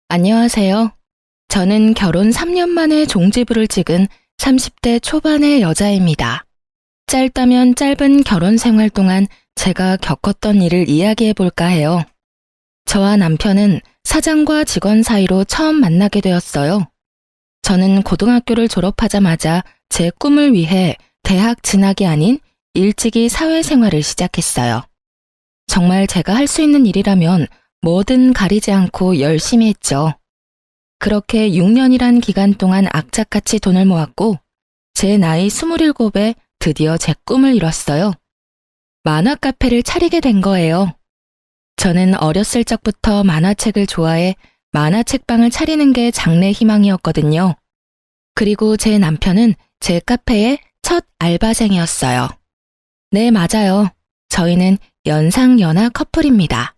안녕하세요. 저는 결혼 3년 만에 종지부를 찍은 30대 초반의 여자입니다. 짧다면 짧은 결혼 생활 동안 제가 겪었던 일을 이야기해 볼까 해요. 저와 남편은 사장과 직원 사이로 처음 만나게 되었어요. 저는 고등학교를 졸업하자마자 제 꿈을 위해 대학 진학이 아닌 일찍이 사회생활을 시작했어요. 정말 제가 할 수 있는 일이라면 뭐든 가리지 않고 열심히 했죠. 그렇게 6년이란 기간 동안 악착같이 돈을 모았고 제 나이 27에 드디어 제 꿈을 이뤘어요. 만화 카페를 차리게 된 거예요. 저는 어렸을 적부터 만화책을 좋아해 만화책방을 차리는 게 장래 희망이었거든요. 그리고 제 남편은 제 카페의 첫 알바생이었어요. 네, 맞아요. 저희는 연상연하 커플입니다.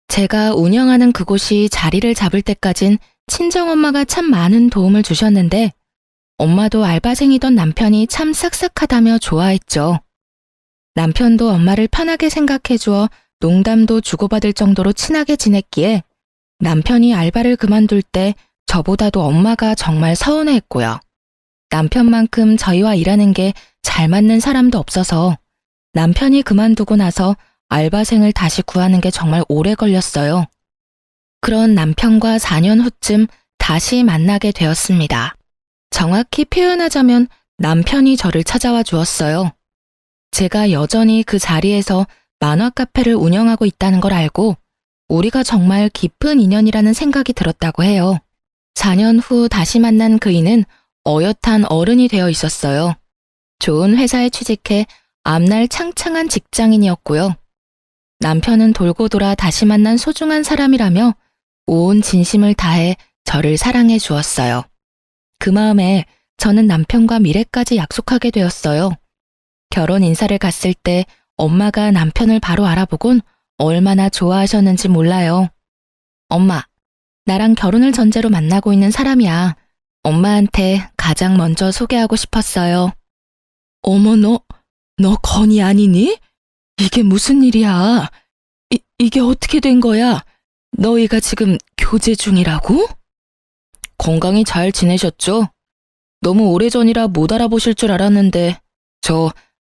제가 운영하는 그곳이 자리를 잡을 때까진 친정엄마가 참 많은 도움을 주셨는데 엄마도 알바생이던 남편이 참 싹싹하다며 좋아했죠. 남편도 엄마를 편하게 생각해 주어 농담도 주고받을 정도로 친하게 지냈기에 남편이 알바를 그만둘 때 저보다도 엄마가 정말 서운해했고요. 남편만큼 저희와 일하는 게 잘 맞는 사람도 없어서 남편이 그만두고 나서 알바생을 다시 구하는 게 정말 오래 걸렸어요. 그런 남편과 4년 후쯤 다시 만나게 되었습니다. 정확히 표현하자면 남편이 저를 찾아와 주었어요. 제가 여전히 그 자리에서 만화 카페를 운영하고 있다는 걸 알고 우리가 정말 깊은 인연이라는 생각이 들었다고 해요. 4년 후 다시 만난 그이는 어엿한 어른이 되어 있었어요. 좋은 회사에 취직해 앞날 창창한 직장인이었고요. 남편은 돌고 돌아 다시 만난 소중한 사람이라며 온 진심을 다해 저를 사랑해 주었어요. 그 마음에 저는 남편과 미래까지 약속하게 되었어요. 결혼 인사를 갔을 때 엄마가 남편을 바로 알아보곤 얼마나 좋아하셨는지 몰라요. 엄마, 나랑 결혼을 전제로 만나고 있는 사람이야. 엄마한테 가장 먼저 소개하고 싶었어요. 어머, 너 건이 아니니? 이게 무슨 일이야? 이게 어떻게 된 거야? 너희가 지금 교제 중이라고? 건강히 잘 지내셨죠? 너무 오래전이라 못 알아보실 줄 알았는데 저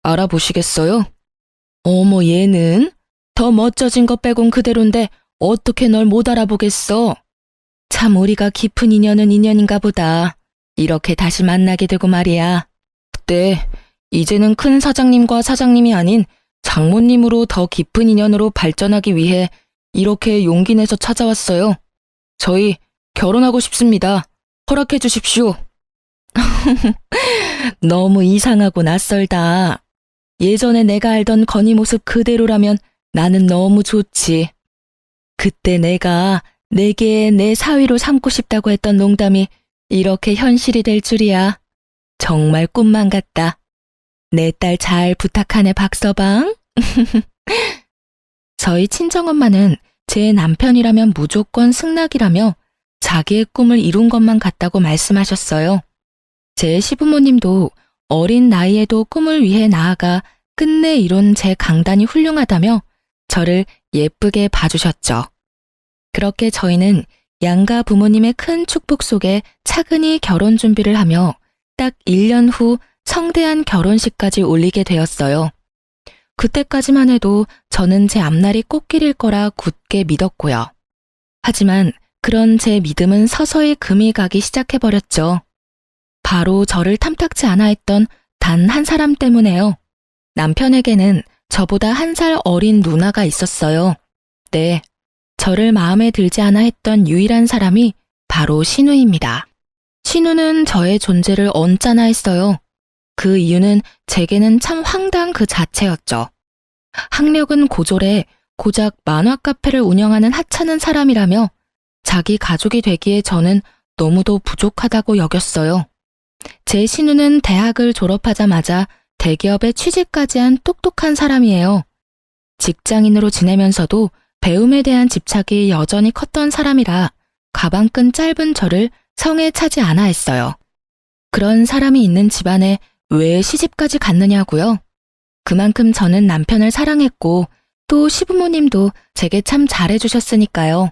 알아보시겠어요? 어머, 얘는 더 멋져진 것 빼곤 그대로인데 어떻게 널 못 알아보겠어? 참 우리가 깊은 인연은 인연인가 보다. 이렇게 다시 만나게 되고 말이야. 그때 이제는 큰 사장님과 사장님이 아닌 장모님으로 더 깊은 인연으로 발전하기 위해 이렇게 용기 내서 찾아왔어요. 저희 결혼하고 싶습니다. 허락해 주십시오. 너무 이상하고 낯설다. 예전에 내가 알던 건희 모습 그대로라면 나는 너무 좋지. 그때 내가 내게 내 사위로 삼고 싶다고 했던 농담이 이렇게 현실이 될 줄이야. 정말 꿈만 같다. 내 딸 잘 부탁하네, 박서방. 저희 친정엄마는 제 남편이라면 무조건 승낙이라며 자기의 꿈을 이룬 것만 같다고 말씀하셨어요. 제 시부모님도 어린 나이에도 꿈을 위해 나아가 끝내 이룬 제 강단이 훌륭하다며 저를 예쁘게 봐주셨죠. 그렇게 저희는 양가 부모님의 큰 축복 속에 차근히 결혼 준비를 하며 딱 1년 후 성대한 결혼식까지 올리게 되었어요. 그때까지만 해도 저는 제 앞날이 꽃길일 거라 굳게 믿었고요. 하지만 그런 제 믿음은 서서히 금이 가기 시작해버렸죠. 바로 저를 탐탁지 않아 했던 단 한 사람 때문에요. 남편에게는 저보다 1살 어린 누나가 있었어요. 네, 저를 마음에 들지 않아 했던 유일한 사람이 바로 신우입니다. 신우는 저의 존재를 언짢아 했어요. 그 이유는 제게는 참 황당 그 자체였죠. 학력은 고졸에 고작 만화 카페를 운영하는 하찮은 사람이라며 자기 가족이 되기에 저는 너무도 부족하다고 여겼어요. 제 신우는 대학을 졸업하자마자 대기업에 취직까지 한 똑똑한 사람이에요. 직장인으로 지내면서도 배움에 대한 집착이 여전히 컸던 사람이라 가방끈 짧은 저를 성에 차지 않아 했어요. 그런 사람이 있는 집안에 왜 시집까지 갔느냐고요? 그만큼 저는 남편을 사랑했고 또 시부모님도 제게 참 잘해주셨으니까요.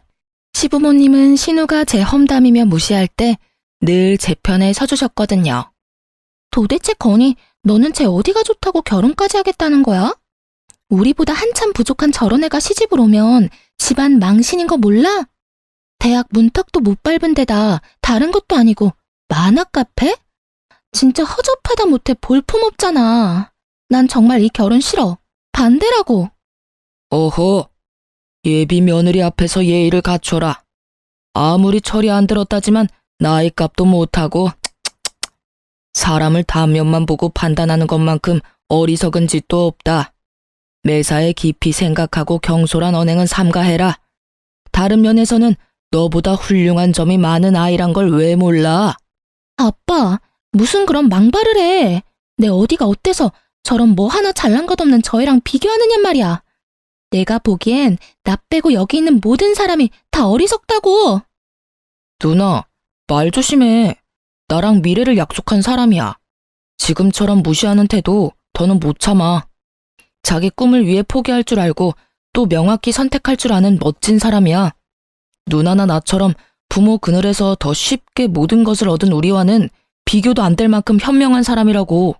시부모님은 신우가 제 험담이며 무시할 때 늘 제 편에 서주셨거든요. 도대체 건이 너는 쟤 어디가 좋다고 결혼까지 하겠다는 거야? 우리보다 한참 부족한 저런 애가 시집을 오면 집안 망신인 거 몰라? 대학 문턱도 못 밟은 데다 다른 것도 아니고 만화 카페? 진짜 허접하다 못해 볼품없잖아. 난 정말 이 결혼 싫어. 반대라고. 어허, 예비 며느리 앞에서 예의를 갖춰라. 아무리 철이 안 들었다지만 나이값도 못하고 사람을 단면만 보고 판단하는 것만큼 어리석은 짓도 없다. 매사에 깊이 생각하고 경솔한 언행은 삼가해라. 다른 면에서는 너보다 훌륭한 점이 많은 아이란 걸 왜 몰라? 아빠, 무슨 그런 망발을 해. 내 어디가 어때서 저런 뭐 하나 잘난 것 없는 저 애랑 비교하느냐 말이야. 내가 보기엔 나 빼고 여기 있는 모든 사람이 다 어리석다고. 누나, 말 조심해. 나랑 미래를 약속한 사람이야. 지금처럼 무시하는 태도 더는 못 참아. 자기 꿈을 위해 포기할 줄 알고 또 명확히 선택할 줄 아는 멋진 사람이야. 누나나 나처럼 부모 그늘에서 더 쉽게 모든 것을 얻은 우리와는 비교도 안 될 만큼 현명한 사람이라고.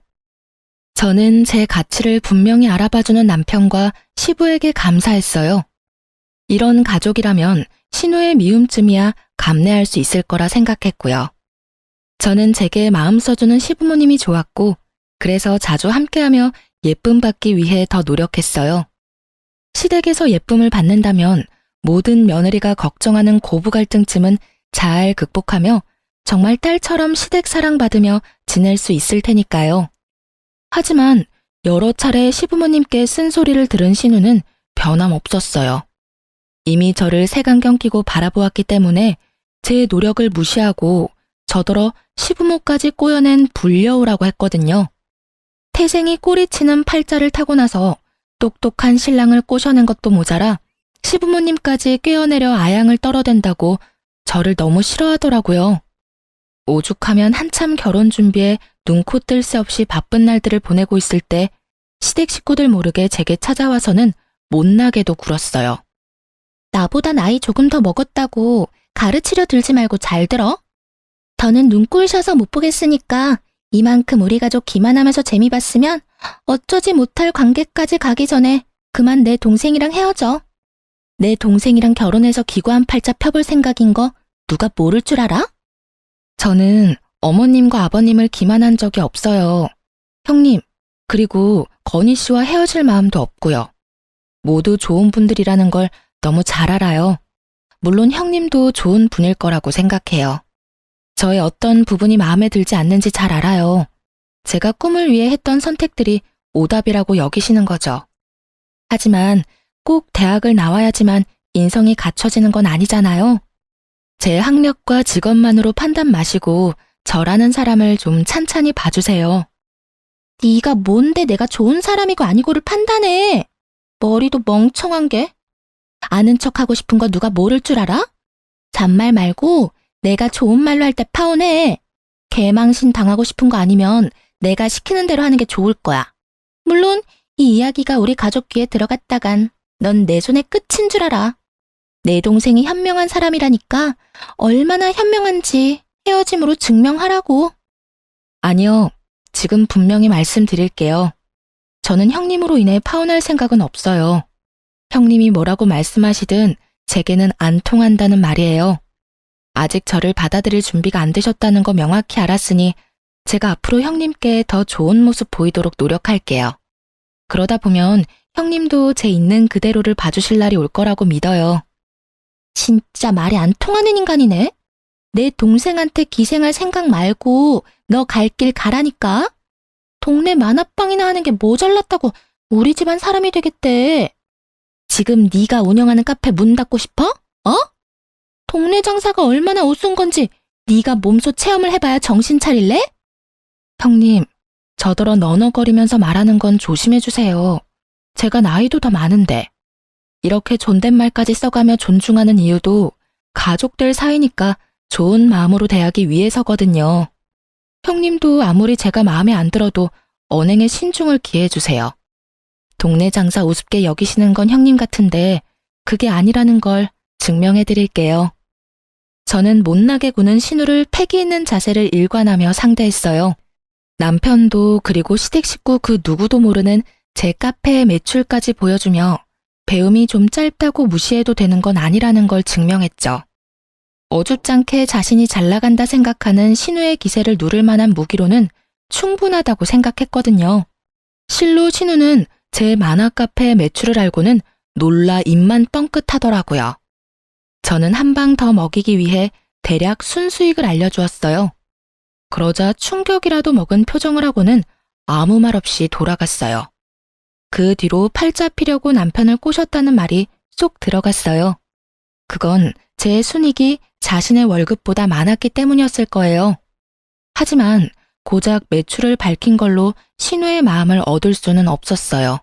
저는 제 가치를 분명히 알아봐주는 남편과 시부에게 감사했어요. 이런 가족이라면 신우의 미움쯤이야 감내할 수 있을 거라 생각했고요. 저는 제게 마음 써주는 시부모님이 좋았고, 그래서 자주 함께하며 예쁨 받기 위해 더 노력했어요. 시댁에서 예쁨을 받는다면 모든 며느리가 걱정하는 고부 갈등쯤은 잘 극복하며 정말 딸처럼 시댁 사랑받으며 지낼 수 있을 테니까요. 하지만 여러 차례 시부모님께 쓴소리를 들은 신우는 변함없었어요. 이미 저를 색안경 끼고 바라보았기 때문에 제 노력을 무시하고 저더러 시부모까지 꼬여낸 불려우라고 했거든요. 태생이 꼬리치는 팔자를 타고 나서 똑똑한 신랑을 꼬셔낸 것도 모자라 시부모님까지 꿰어내려 아양을 떨어댄다고 저를 너무 싫어하더라고요. 오죽하면 한참 결혼 준비에 눈코 뜰 새 없이 바쁜 날들을 보내고 있을 때 시댁 식구들 모르게 제게 찾아와서는 못나게도 굴었어요. 나보다 나이 조금 더 먹었다고 가르치려 들지 말고 잘 들어. 더는 눈꼴 셔서 못 보겠으니까 이만큼 우리 가족 기만하면서 재미 봤으면 어쩌지 못할 관계까지 가기 전에 그만 내 동생이랑 헤어져. 내 동생이랑 결혼해서 기구한 팔자 펴볼 생각인 거 누가 모를 줄 알아? 저는 어머님과 아버님을 기만한 적이 없어요. 형님, 그리고 건희 씨와 헤어질 마음도 없고요. 모두 좋은 분들이라는 걸 너무 잘 알아요. 물론 형님도 좋은 분일 거라고 생각해요. 저의 어떤 부분이 마음에 들지 않는지 잘 알아요. 제가 꿈을 위해 했던 선택들이 오답이라고 여기시는 거죠. 하지만 꼭 대학을 나와야지만 인성이 갖춰지는 건 아니잖아요. 제 학력과 직업만으로 판단 마시고 저라는 사람을 좀 찬찬히 봐주세요. 네가 뭔데 내가 좋은 사람이고 아니고를 판단해. 머리도 멍청한 게. 아는 척하고 싶은 거 누가 모를 줄 알아? 잔말 말고 내가 좋은 말로 할 때 파혼해. 개망신 당하고 싶은 거 아니면 내가 시키는 대로 하는 게 좋을 거야. 물론 이 이야기가 우리 가족 귀에 들어갔다간 넌 내 손의 끝인 줄 알아. 내 동생이 현명한 사람이라니까 얼마나 현명한지 헤어짐으로 증명하라고. 아니요, 지금 분명히 말씀드릴게요. 저는 형님으로 인해 파혼할 생각은 없어요. 형님이 뭐라고 말씀하시든 제게는 안 통한다는 말이에요. 아직 저를 받아들일 준비가 안 되셨다는 거 명확히 알았으니 제가 앞으로 형님께 더 좋은 모습 보이도록 노력할게요. 그러다 보면 형님도 제 있는 그대로를 봐주실 날이 올 거라고 믿어요. 진짜 말이 안 통하는 인간이네. 내 동생한테 기생할 생각 말고 너 갈 길 가라니까. 동네 만화방이나 하는 게 뭐 잘났다고 우리 집안 사람이 되겠대. 지금 네가 운영하는 카페 문 닫고 싶어? 어? 동네 장사가 얼마나 우스운 건지 네가 몸소 체험을 해봐야 정신 차릴래? 형님, 저더러 너너거리면서 말하는 건 조심해주세요. 제가 나이도 더 많은데. 이렇게 존댓말까지 써가며 존중하는 이유도 가족들 사이니까 좋은 마음으로 대하기 위해서거든요. 형님도 아무리 제가 마음에 안 들어도 언행에 신중을 기해주세요. 동네 장사 우습게 여기시는 건 형님 같은데 그게 아니라는 걸 증명해 드릴게요. 저는 못나게 구는 신우를 패기 있는 자세를 일관하며 상대했어요. 남편도 그리고 시댁 식구 그 누구도 모르는 제 카페의 매출까지 보여주며 배움이 좀 짧다고 무시해도 되는 건 아니라는 걸 증명했죠. 어줍잖게 자신이 잘 나간다 생각하는 신우의 기세를 누를 만한 무기로는 충분하다고 생각했거든요. 실로 신우는 제 만화 카페의 매출을 알고는 놀라 입만 뻥끗하더라고요. 저는 한 방 더 먹이기 위해 대략 순수익을 알려주었어요. 그러자 충격이라도 먹은 표정을 하고는 아무 말 없이 돌아갔어요. 그 뒤로 팔자 피려고 남편을 꼬셨다는 말이 쏙 들어갔어요. 그건 제 순익이 자신의 월급보다 많았기 때문이었을 거예요. 하지만 고작 매출을 밝힌 걸로 신우의 마음을 얻을 수는 없었어요.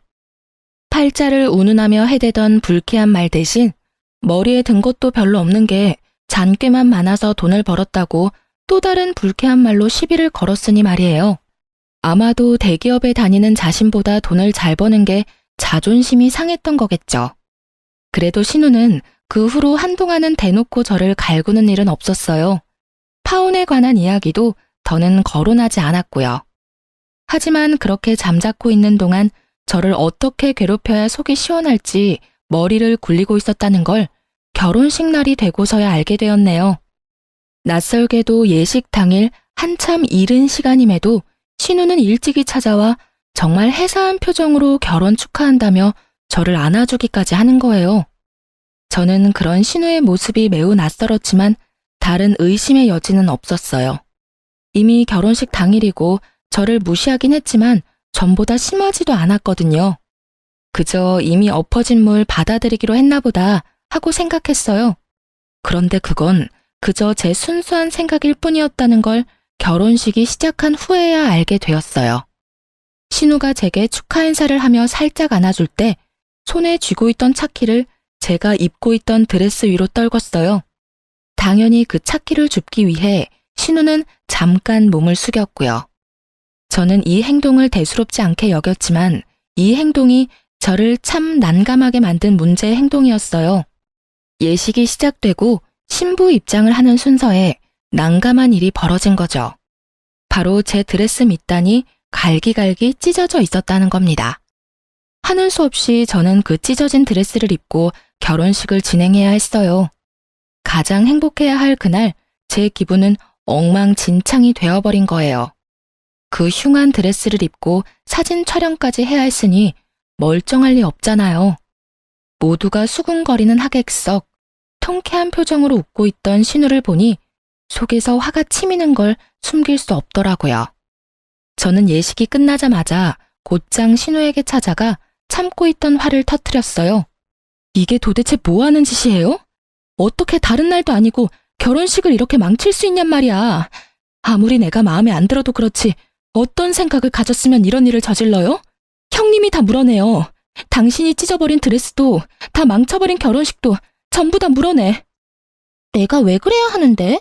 팔자를 운운하며 해대던 불쾌한 말 대신 머리에 든 것도 별로 없는 게 잔꾀만 많아서 돈을 벌었다고 또 다른 불쾌한 말로 시비를 걸었으니 말이에요. 아마도 대기업에 다니는 자신보다 돈을 잘 버는 게 자존심이 상했던 거겠죠. 그래도 신우는 그 후로 한동안은 대놓고 저를 갈구는 일은 없었어요. 파혼에 관한 이야기도 더는 거론하지 않았고요. 하지만 그렇게 잠자코 있는 동안 저를 어떻게 괴롭혀야 속이 시원할지 머리를 굴리고 있었다는 걸 결혼식 날이 되고서야 알게 되었네요. 낯설게도 예식 당일 한참 이른 시간임에도 신우는 일찍이 찾아와 정말 해사한 표정으로 결혼 축하한다며 저를 안아주기까지 하는 거예요. 저는 그런 신우의 모습이 매우 낯설었지만 다른 의심의 여지는 없었어요. 이미 결혼식 당일이고 저를 무시하긴 했지만 전보다 심하지도 않았거든요. 그저 이미 엎어진 물 받아들이기로 했나 보다 하고 생각했어요. 그런데 그건 그저 제 순수한 생각일 뿐이었다는 걸 결혼식이 시작한 후에야 알게 되었어요. 신우가 제게 축하 인사를 하며 살짝 안아줄 때 손에 쥐고 있던 차키를 제가 입고 있던 드레스 위로 떨궜어요. 당연히 그 차키를 줍기 위해 신우는 잠깐 몸을 숙였고요. 저는 이 행동을 대수롭지 않게 여겼지만 이 행동이 저를 참 난감하게 만든 문제의 행동이었어요. 예식이 시작되고 신부 입장을 하는 순서에 난감한 일이 벌어진 거죠. 바로 제 드레스 밑단이 갈기갈기 찢어져 있었다는 겁니다. 하는 수 없이 저는 그 찢어진 드레스를 입고 결혼식을 진행해야 했어요. 가장 행복해야 할 그날 제 기분은 엉망진창이 되어버린 거예요. 그 흉한 드레스를 입고 사진 촬영까지 해야 했으니 멀쩡할 리 없잖아요. 모두가 수군거리는 하객석, 통쾌한 표정으로 웃고 있던 신우를 보니 속에서 화가 치미는 걸 숨길 수 없더라고요. 저는 예식이 끝나자마자 곧장 신우에게 찾아가 참고 있던 화를 터뜨렸어요. 이게 도대체 뭐 하는 짓이에요? 어떻게 다른 날도 아니고 결혼식을 이렇게 망칠 수 있냔 말이야. 아무리 내가 마음에 안 들어도 그렇지 어떤 생각을 가졌으면 이런 일을 저질러요? 형님이 다 물어내요. 당신이 찢어버린 드레스도 다 망쳐버린 결혼식도 전부 다 물어내. 내가 왜 그래야 하는데?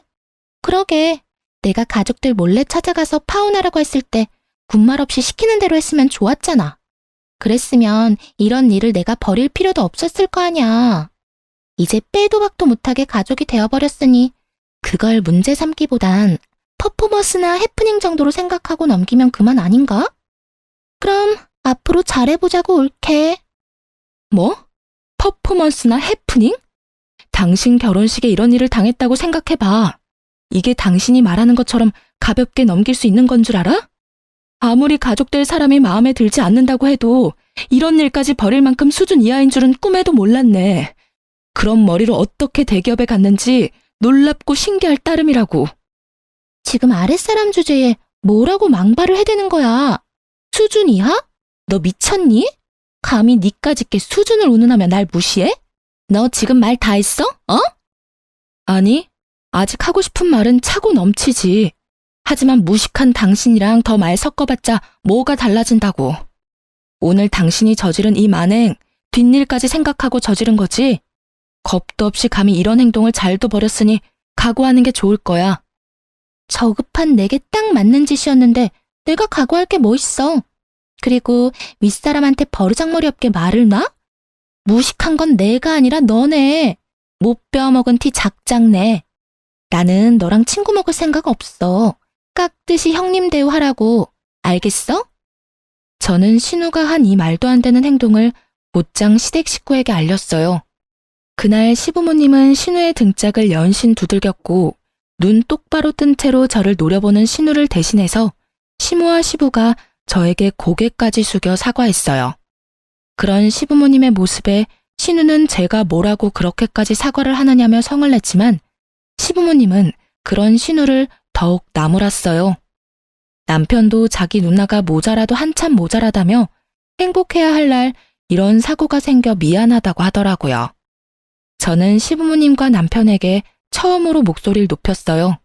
그러게, 내가 가족들 몰래 찾아가서 파혼하라고 했을 때 군말 없이 시키는 대로 했으면 좋았잖아. 그랬으면 이런 일을 내가 버릴 필요도 없었을 거 아냐. 이제 빼도 박도 못하게 가족이 되어버렸으니 그걸 문제 삼기보단 퍼포먼스나 해프닝 정도로 생각하고 넘기면 그만 아닌가? 그럼 앞으로 잘해보자고 옳게. 뭐? 퍼포먼스나 해프닝? 당신 결혼식에 이런 일을 당했다고 생각해봐. 이게 당신이 말하는 것처럼 가볍게 넘길 수 있는 건 줄 알아? 아무리 가족될 사람이 마음에 들지 않는다고 해도 이런 일까지 벌일 만큼 수준 이하인 줄은 꿈에도 몰랐네. 그런 머리로 어떻게 대기업에 갔는지 놀랍고 신기할 따름이라고. 지금 아랫사람 주제에 뭐라고 망발을 해대는 거야? 수준 이하? 너 미쳤니? 감히 니까짓게 수준을 운운하며 날 무시해? 너 지금 말 다 했어? 어? 아니, 아직 하고 싶은 말은 차고 넘치지. 하지만 무식한 당신이랑 더 말 섞어봤자 뭐가 달라진다고. 오늘 당신이 저지른 이 만행, 뒷일까지 생각하고 저지른 거지? 겁도 없이 감히 이런 행동을 잘도 버렸으니 각오하는 게 좋을 거야. 저급한 내게 딱 맞는 짓이었는데 내가 각오할 게 뭐 있어. 그리고 윗사람한테 버르장머리 없게 말을 놔? 무식한 건 내가 아니라 너네. 못 빼어먹은 티 작작내. 나는 너랑 친구 먹을 생각 없어. 깍듯이 형님 대우하라고. 알겠어? 저는 신우가 한 이 말도 안 되는 행동을 곧장 시댁 식구에게 알렸어요. 그날 시부모님은 신우의 등짝을 연신 두들겼고 눈 똑바로 뜬 채로 저를 노려보는 신우를 대신해서 시모와 시부가 저에게 고개까지 숙여 사과했어요. 그런 시부모님의 모습에 신우는 제가 뭐라고 그렇게까지 사과를 하느냐며 성을 냈지만 시부모님은 그런 신우를 더욱 나무랐어요. 남편도 자기 누나가 모자라도 한참 모자라다며 행복해야 할 날 이런 사고가 생겨 미안하다고 하더라고요. 저는 시부모님과 남편에게 처음으로 목소리를 높였어요.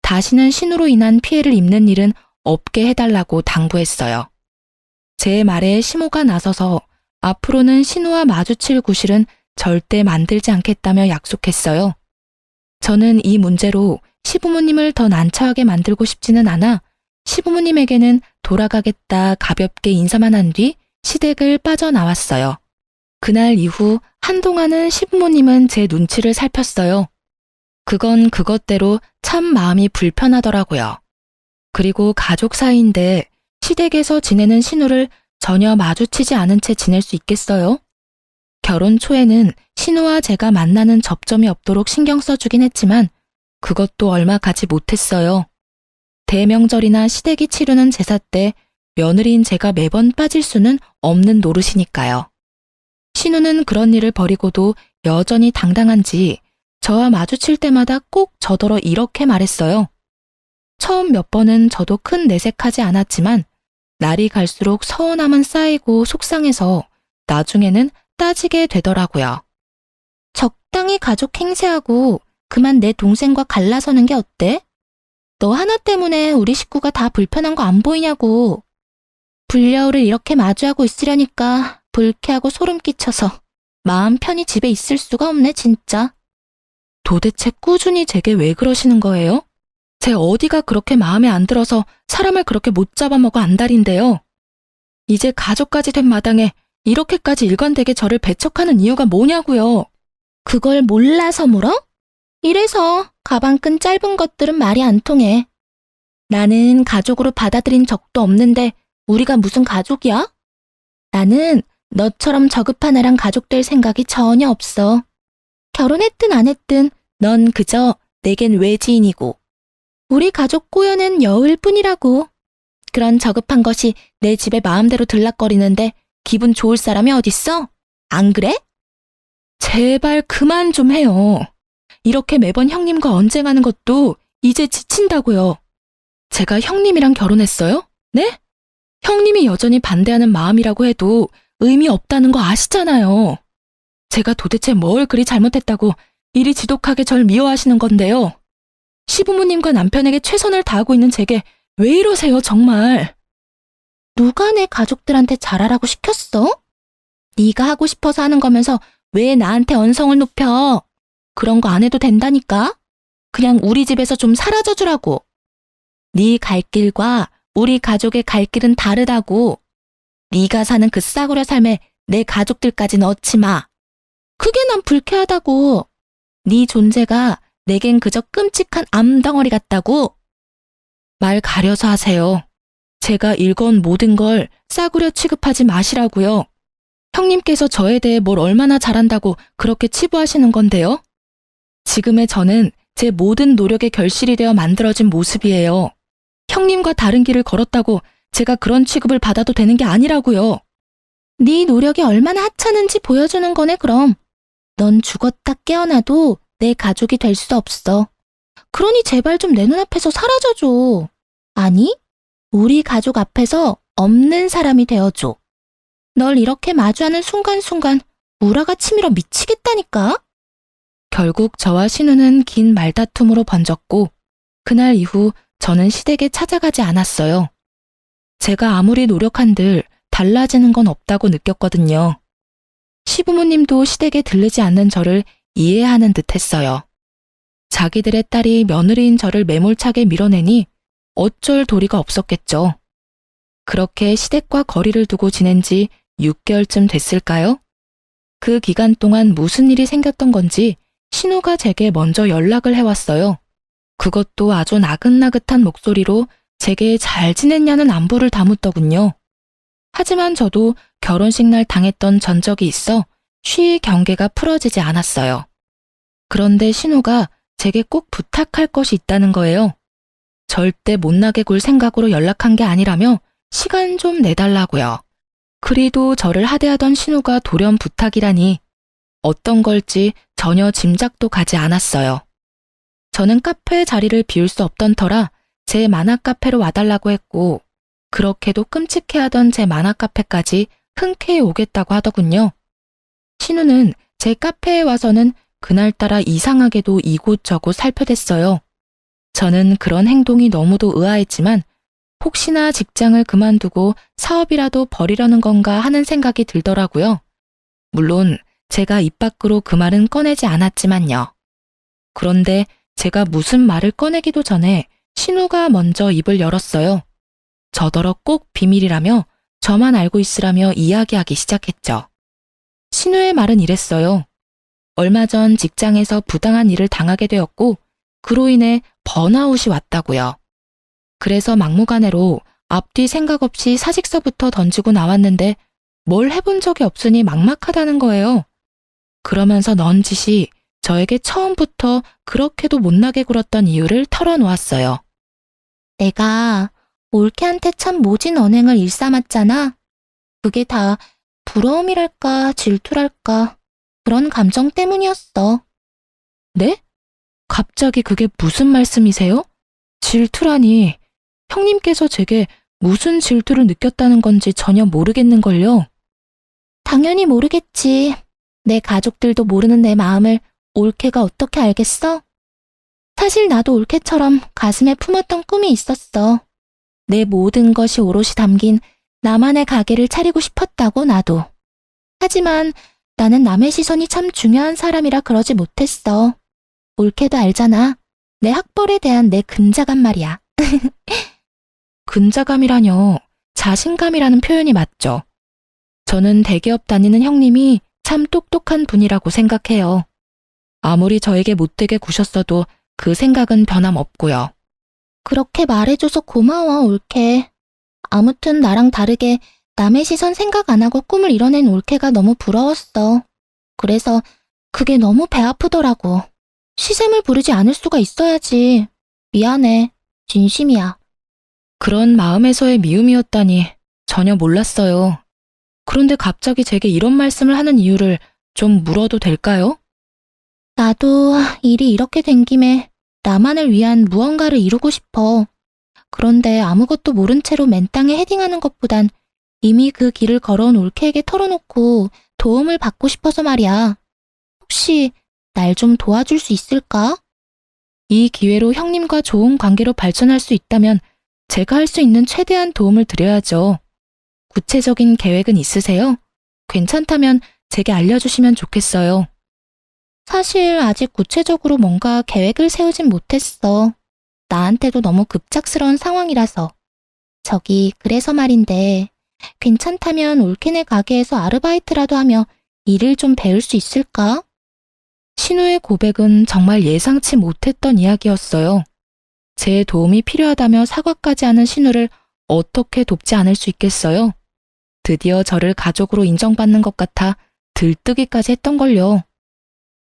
다시는 신우로 인한 피해를 입는 일은 없게 해달라고 당부했어요. 제 말에 시모가 나서서 앞으로는 신우와 마주칠 구실은 절대 만들지 않겠다며 약속했어요. 저는 이 문제로 시부모님을 더 난처하게 만들고 싶지는 않아 시부모님에게는 돌아가겠다 가볍게 인사만 한 뒤 시댁을 빠져나왔어요. 그날 이후 한동안은 시부모님은 제 눈치를 살폈어요. 그건 그것대로 참 마음이 불편하더라고요. 그리고 가족 사이인데 시댁에서 지내는 신우를 전혀 마주치지 않은 채 지낼 수 있겠어요? 결혼 초에는 신우와 제가 만나는 접점이 없도록 신경 써주긴 했지만 그것도 얼마 가지 못했어요. 대명절이나 시댁이 치르는 제사 때 며느리인 제가 매번 빠질 수는 없는 노릇이니까요. 신우는 그런 일을 버리고도 여전히 당당한지 저와 마주칠 때마다 꼭 저더러 이렇게 말했어요. 처음 몇 번은 저도 큰 내색하지 않았지만 날이 갈수록 서운함은 쌓이고 속상해서 나중에는 따지게 되더라고요. 적당히 가족 행세하고 그만 내 동생과 갈라서는 게 어때? 너 하나 때문에 우리 식구가 다 불편한 거 안 보이냐고. 불려울을 이렇게 마주하고 있으려니까 불쾌하고 소름 끼쳐서 마음 편히 집에 있을 수가 없네 진짜. 도대체 꾸준히 제게 왜 그러시는 거예요? 제 어디가 그렇게 마음에 안 들어서 사람을 그렇게 못 잡아먹어 안달인데요. 이제 가족까지 된 마당에 이렇게까지 일관되게 저를 배척하는 이유가 뭐냐고요. 그걸 몰라서 물어? 이래서 가방끈 짧은 것들은 말이 안 통해. 나는 가족으로 받아들인 적도 없는데 우리가 무슨 가족이야? 나는 너처럼 저급한 애랑 가족될 생각이 전혀 없어. 결혼했든 안 했든 넌 그저 내겐 외지인이고 우리 가족 꼬여낸 여울 뿐이라고. 그런 저급한 것이 내 집에 마음대로 들락거리는데 기분 좋을 사람이 어딨어? 안 그래? 제발 그만 좀 해요. 이렇게 매번 형님과 언쟁하는 것도 이제 지친다고요. 제가 형님이랑 결혼했어요? 네? 형님이 여전히 반대하는 마음이라고 해도 의미 없다는 거 아시잖아요. 제가 도대체 뭘 그리 잘못했다고 이리 지독하게 절 미워하시는 건데요. 시부모님과 남편에게 최선을 다하고 있는 제게 왜 이러세요, 정말. 누가 내 가족들한테 잘하라고 시켰어? 네가 하고 싶어서 하는 거면서 왜 나한테 언성을 높여? 그런 거 안 해도 된다니까? 그냥 우리 집에서 좀 사라져 주라고. 네 갈 길과 우리 가족의 갈 길은 다르다고. 네가 사는 그 싸구려 삶에 내 가족들까지 넣지 마. 그게 난 불쾌하다고. 네 존재가 내겐 그저 끔찍한 암덩어리 같다고. 말 가려서 하세요. 제가 일건 모든 걸 싸구려 취급하지 마시라고요. 형님께서 저에 대해 뭘 얼마나 잘한다고 그렇게 치부하시는 건데요. 지금의 저는 제 모든 노력의 결실이 되어 만들어진 모습이에요. 형님과 다른 길을 걸었다고 제가 그런 취급을 받아도 되는 게 아니라고요. 네 노력이 얼마나 하찮은지 보여주는 거네 그럼. 넌 죽었다 깨어나도 내 가족이 될 수 없어. 그러니 제발 좀 내 눈앞에서 사라져줘. 아니, 우리 가족 앞에서 없는 사람이 되어줘. 널 이렇게 마주하는 순간순간 우라가 치밀어 미치겠다니까? 결국 저와 신우는 긴 말다툼으로 번졌고 그날 이후 저는 시댁에 찾아가지 않았어요. 제가 아무리 노력한들 달라지는 건 없다고 느꼈거든요. 시부모님도 시댁에 들르지 않는 저를 이해하는 듯 했어요. 자기들의 딸이 며느리인 저를 매몰차게 밀어내니 어쩔 도리가 없었겠죠. 그렇게 시댁과 거리를 두고 지낸 지 6개월쯤 됐을까요? 그 기간 동안 무슨 일이 생겼던 건지 신우가 제게 먼저 연락을 해왔어요. 그것도 아주 나긋나긋한 목소리로 제게 잘 지냈냐는 안부를 다묻더군요. 하지만 저도 결혼식 날 당했던 전적이 있어 쉬이 경계가 풀어지지 않았어요. 그런데 신우가 제게 꼭 부탁할 것이 있다는 거예요. 절대 못나게 굴 생각으로 연락한 게 아니라며 시간 좀 내달라고요. 그리도 저를 하대하던 신우가 돌연 부탁이라니 어떤 걸지 전혀 짐작도 가지 않았어요. 저는 카페 자리를 비울 수 없던 터라 제 만화 카페로 와달라고 했고 그렇게도 끔찍해하던 제 만화 카페까지 흔쾌히 오겠다고 하더군요. 신우는 제 카페에 와서는 그날따라 이상하게도 이곳저곳 살펴댔어요. 저는 그런 행동이 너무도 의아했지만 혹시나 직장을 그만두고 사업이라도 벌이려는 건가 하는 생각이 들더라고요. 물론 제가 입 밖으로 그 말은 꺼내지 않았지만요. 그런데 제가 무슨 말을 꺼내기도 전에 신우가 먼저 입을 열었어요. 저더러 꼭 비밀이라며 저만 알고 있으라며 이야기하기 시작했죠. 신우의 말은 이랬어요. 얼마 전 직장에서 부당한 일을 당하게 되었고 그로 인해 번아웃이 왔다고요. 그래서 막무가내로 앞뒤 생각 없이 사직서부터 던지고 나왔는데 뭘 해본 적이 없으니 막막하다는 거예요. 그러면서 넌지시 저에게 처음부터 그렇게도 못나게 굴었던 이유를 털어놓았어요. 내가 올케한테 참 모진 언행을 일삼았잖아. 그게 다 부러움이랄까 질투랄까 그런 감정 때문이었어. 네? 갑자기 그게 무슨 말씀이세요? 질투라니 형님께서 제게 무슨 질투를 느꼈다는 건지 전혀 모르겠는걸요. 당연히 모르겠지. 내 가족들도 모르는 내 마음을 올케가 어떻게 알겠어? 사실 나도 올케처럼 가슴에 품었던 꿈이 있었어. 내 모든 것이 오롯이 담긴 나만의 가게를 차리고 싶었다고 나도. 하지만 나는 남의 시선이 참 중요한 사람이라 그러지 못했어. 올케도 알잖아. 내 학벌에 대한 내 근자감 말이야. 근자감이라뇨. 자신감이라는 표현이 맞죠. 저는 대기업 다니는 형님이 참 똑똑한 분이라고 생각해요. 아무리 저에게 못되게 구셨어도 그 생각은 변함없고요. 그렇게 말해줘서 고마워, 올케. 아무튼 나랑 다르게 남의 시선 생각 안 하고 꿈을 이뤄낸 올케가 너무 부러웠어. 그래서 그게 너무 배 아프더라고. 시샘을 부르지 않을 수가 있어야지. 미안해. 진심이야. 그런 마음에서의 미움이었다니 전혀 몰랐어요. 그런데 갑자기 제게 이런 말씀을 하는 이유를 좀 물어도 될까요? 나도 일이 이렇게 된 김에 나만을 위한 무언가를 이루고 싶어. 그런데 아무것도 모른 채로 맨 땅에 헤딩하는 것보단 이미 그 길을 걸어온 올케에게 털어놓고 도움을 받고 싶어서 말이야. 혹시 날 좀 도와줄 수 있을까? 이 기회로 형님과 좋은 관계로 발전할 수 있다면 제가 할 수 있는 최대한 도움을 드려야죠. 구체적인 계획은 있으세요? 괜찮다면 제게 알려주시면 좋겠어요. 사실 아직 구체적으로 뭔가 계획을 세우진 못했어. 나한테도 너무 급작스러운 상황이라서. 저기 그래서 말인데 괜찮다면 올케네 가게에서 아르바이트라도 하며 일을 좀 배울 수 있을까? 신우의 고백은 정말 예상치 못했던 이야기였어요. 제 도움이 필요하다며 사과까지 하는 신우를 어떻게 돕지 않을 수 있겠어요? 드디어 저를 가족으로 인정받는 것 같아 들뜨기까지 했던걸요.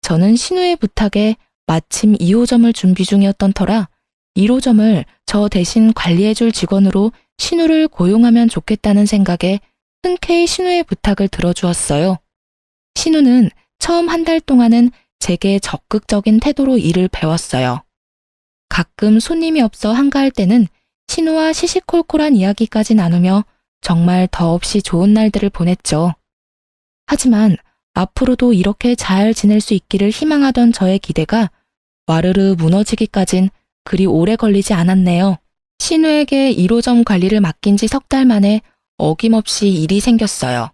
저는 신우의 부탁에 마침 2호점을 준비 중이었던 터라 1호점을 저 대신 관리해줄 직원으로 신우를 고용하면 좋겠다는 생각에 흔쾌히 신우의 부탁을 들어주었어요. 신우는 처음 한 달 동안은 제게 적극적인 태도로 일을 배웠어요. 가끔 손님이 없어 한가할 때는 신우와 시시콜콜한 이야기까지 나누며 정말 더없이 좋은 날들을 보냈죠. 하지만 앞으로도 이렇게 잘 지낼 수 있기를 희망하던 저의 기대가 와르르 무너지기까진 그리 오래 걸리지 않았네요. 신우에게 1호점 관리를 맡긴 지 석 달 만에 어김없이 일이 생겼어요.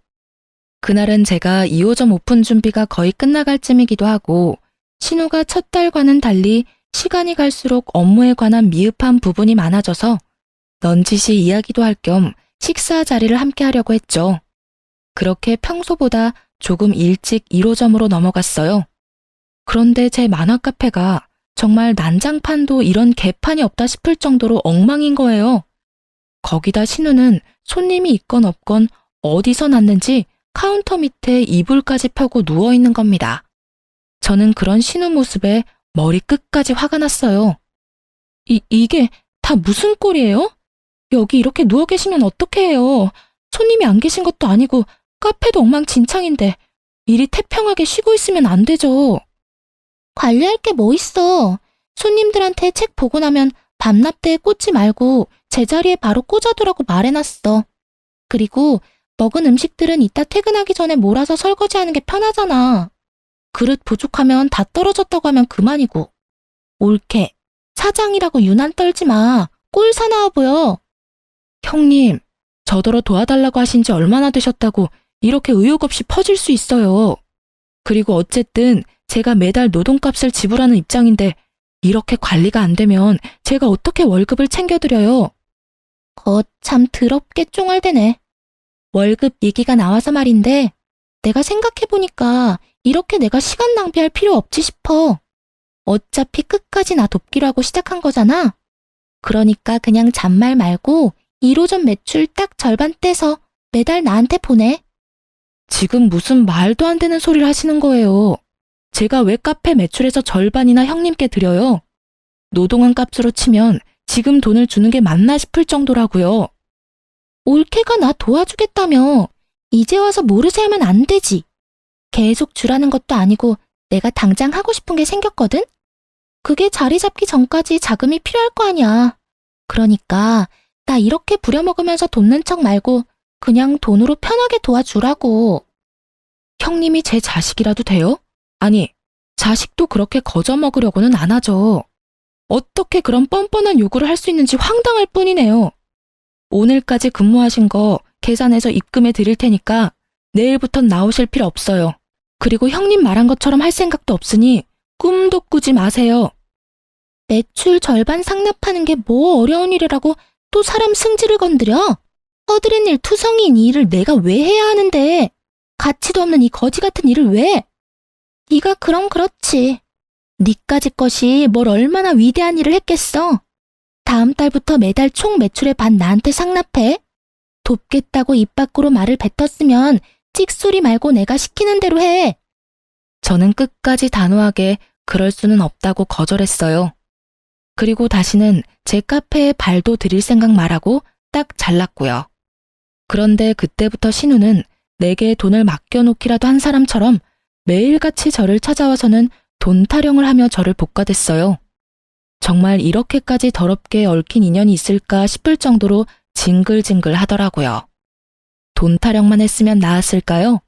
그날은 제가 2호점 오픈 준비가 거의 끝나갈 쯤이기도 하고 신우가 첫 달과는 달리 시간이 갈수록 업무에 관한 미흡한 부분이 많아져서 넌지시 이야기도 할 겸 식사 자리를 함께 하려고 했죠. 그렇게 평소보다 조금 일찍 1호점으로 넘어갔어요. 그런데 제 만화 카페가 정말 난장판도 이런 개판이 없다 싶을 정도로 엉망인 거예요. 거기다 신우는 손님이 있건 없건 어디서 났는지 카운터 밑에 이불까지 펴고 누워있는 겁니다. 저는 그런 신우 모습에 머리 끝까지 화가 났어요. 이게 다 무슨 꼴이에요? 여기 이렇게 누워 계시면 어떡해요? 손님이 안 계신 것도 아니고 카페도 엉망진창인데 이리 태평하게 쉬고 있으면 안 되죠. 관리할 게 뭐 있어. 손님들한테 책 보고 나면 밤납대에 꽂지 말고 제자리에 바로 꽂아두라고 말해놨어. 그리고 먹은 음식들은 이따 퇴근하기 전에 몰아서 설거지하는 게 편하잖아. 그릇 부족하면 다 떨어졌다고 하면 그만이고. 옳게 사장이라고 유난 떨지 마. 꼴 사나워 보여. 형님, 저더러 도와달라고 하신 지 얼마나 되셨다고 이렇게 의욕 없이 퍼질 수 있어요. 그리고 어쨌든 제가 매달 노동값을 지불하는 입장인데 이렇게 관리가 안 되면 제가 어떻게 월급을 챙겨드려요? 참 더럽게 쫑알대네. 월급 얘기가 나와서 말인데 내가 생각해보니까 이렇게 내가 시간 낭비할 필요 없지 싶어. 어차피 끝까지 나 돕기로 하고 시작한 거잖아. 그러니까 그냥 잔말 말고 1호점 매출 딱 절반 떼서 매달 나한테 보내. 지금 무슨 말도 안 되는 소리를 하시는 거예요. 제가 왜 카페 매출에서 절반이나 형님께 드려요? 노동한 값으로 치면 지금 돈을 주는 게 맞나 싶을 정도라고요. 올케가 나 도와주겠다며. 이제 와서 모르쇠 하면 안 되지. 계속 주라는 것도 아니고 내가 당장 하고 싶은 게 생겼거든? 그게 자리 잡기 전까지 자금이 필요할 거 아니야. 그러니까 나 이렇게 부려먹으면서 돕는 척 말고 그냥 돈으로 편하게 도와주라고. 형님이 제 자식이라도 돼요? 아니, 자식도 그렇게 거저먹으려고는 안 하죠. 어떻게 그런 뻔뻔한 요구를 할 수 있는지 황당할 뿐이네요. 오늘까지 근무하신 거 계산해서 입금해 드릴 테니까 내일부턴 나오실 필요 없어요. 그리고 형님 말한 것처럼 할 생각도 없으니 꿈도 꾸지 마세요. 매출 절반 상납하는 게 뭐 어려운 일이라고 또 사람 승질을 건드려? 허드렛 일 투성이인 이 일을 내가 왜 해야 하는데? 가치도 없는 이 거지 같은 일을 왜? 네가 그럼 그렇지. 니까지 것이 뭘 얼마나 위대한 일을 했겠어? 다음 달부터 매달 총 매출의 반 나한테 상납해. 돕겠다고 입 밖으로 말을 뱉었으면 찍소리 말고 내가 시키는 대로 해. 저는 끝까지 단호하게 그럴 수는 없다고 거절했어요. 그리고 다시는 제 카페에 발도 들일 생각 말하고 딱 잘랐고요. 그런데 그때부터 신우는 내게 돈을 맡겨놓기라도 한 사람처럼 매일같이 저를 찾아와서는 돈 타령을 하며 저를 볶아댔어요. 정말 이렇게까지 더럽게 얽힌 인연이 있을까 싶을 정도로 징글징글 하더라고요. 돈 타령만 했으면 나았을까요?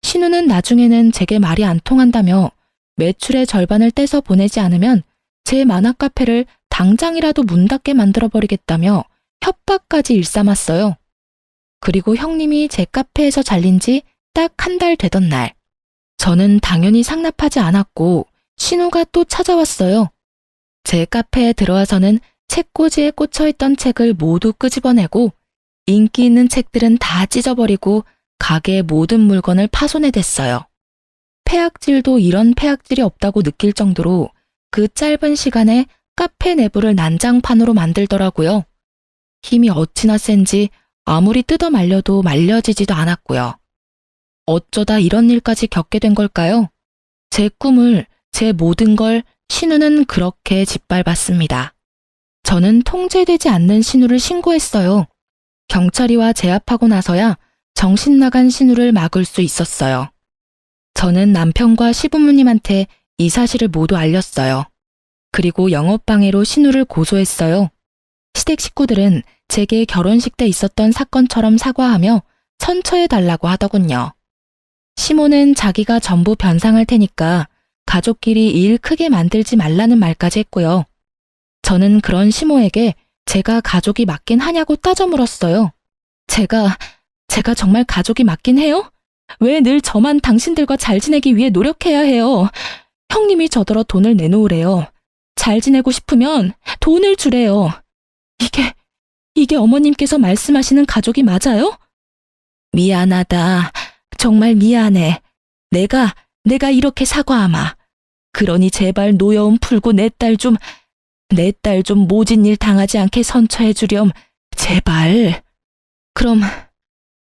신우는 나중에는 제게 말이 안 통한다며 매출의 절반을 떼서 보내지 않으면 제 만화 카페를 당장이라도 문 닫게 만들어버리겠다며 협박까지 일삼았어요. 그리고 형님이 제 카페에서 잘린 지 딱 한 달 되던 날, 저는 당연히 상납하지 않았고 신우가 또 찾아왔어요. 제 카페에 들어와서는 책꽂이에 꽂혀있던 책을 모두 끄집어내고 인기 있는 책들은 다 찢어버리고 가게의 모든 물건을 파손해댔어요. 폐악질도 이런 폐악질이 없다고 느낄 정도로 그 짧은 시간에 카페 내부를 난장판으로 만들더라고요. 힘이 어찌나 센지 아무리 뜯어 말려도 말려지지도 않았고요. 어쩌다 이런 일까지 겪게 된 걸까요? 제 꿈을, 제 모든 걸 신우는 그렇게 짓밟았습니다. 저는 통제되지 않는 신우를 신고했어요. 경찰이와 제압하고 나서야 정신 나간 신우를 막을 수 있었어요. 저는 남편과 시부모님한테 이 사실을 모두 알렸어요. 그리고 영업방해로 신우를 고소했어요. 시댁 식구들은 제게 결혼식 때 있었던 사건처럼 사과하며 천처해달라고 하더군요. 시모는 자기가 전부 변상할 테니까 가족끼리 일 크게 만들지 말라는 말까지 했고요. 저는 그런 시모에게 제가 가족이 맞긴 하냐고 따져 물었어요. 제가 정말 가족이 맞긴 해요? 왜 늘 저만 당신들과 잘 지내기 위해 노력해야 해요? 형님이 저더러 돈을 내놓으래요. 잘 지내고 싶으면 돈을 주래요. 이게 어머님께서 말씀하시는 가족이 맞아요? 미안하다. 정말 미안해. 내가 이렇게 사과하마. 그러니 제발 노여움 풀고 내 딸 좀 모진 일 당하지 않게 선처해 주렴. 제발.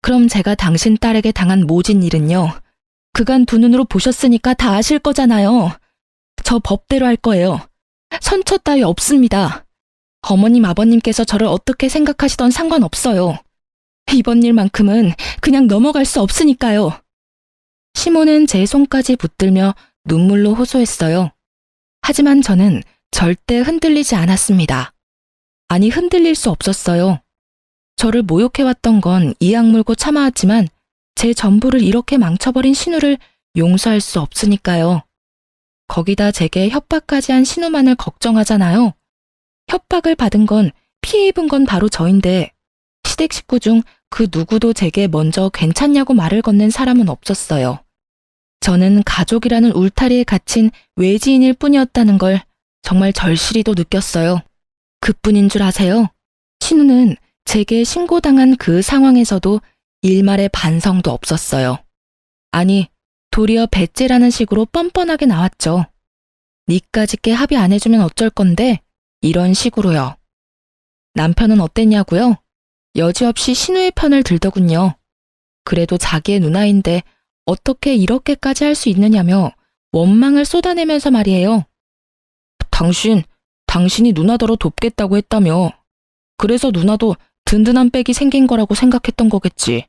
그럼 제가 당신 딸에게 당한 모진 일은요. 그간 두 눈으로 보셨으니까 다 아실 거잖아요. 저 법대로 할 거예요. 선처 따위 없습니다. 어머님, 아버님께서 저를 어떻게 생각하시던 상관없어요. 이번 일만큼은 그냥 넘어갈 수 없으니까요. 시몬은 제 손까지 붙들며 눈물로 호소했어요. 하지만 저는 절대 흔들리지 않았습니다. 아니, 흔들릴 수 없었어요. 저를 모욕해왔던 건 이악 물고 참아왔지만 제 전부를 이렇게 망쳐버린 신우를 용서할 수 없으니까요. 거기다 제게 협박까지 한 신우만을 걱정하잖아요. 협박을 받은 건, 피해 입은 건 바로 저인데 시댁 식구 중 그 누구도 제게 먼저 괜찮냐고 말을 건넨 사람은 없었어요. 저는 가족이라는 울타리에 갇힌 외지인일 뿐이었다는 걸 정말 절실히도 느꼈어요. 그뿐인 줄 아세요? 신우는 제게 신고당한 그 상황에서도 일말의 반성도 없었어요. 아니, 도리어 배째라는 식으로 뻔뻔하게 나왔죠. 니까짓게 합의 안 해주면 어쩔 건데 이런 식으로요. 남편은 어땠냐고요? 여지없이 신우의 편을 들더군요. 그래도 자기의 누나인데 어떻게 이렇게까지 할 수 있느냐며 원망을 쏟아내면서 말이에요. 당신이 누나더러 돕겠다고 했다며. 그래서 누나도 든든한 백이 생긴 거라고 생각했던 거겠지.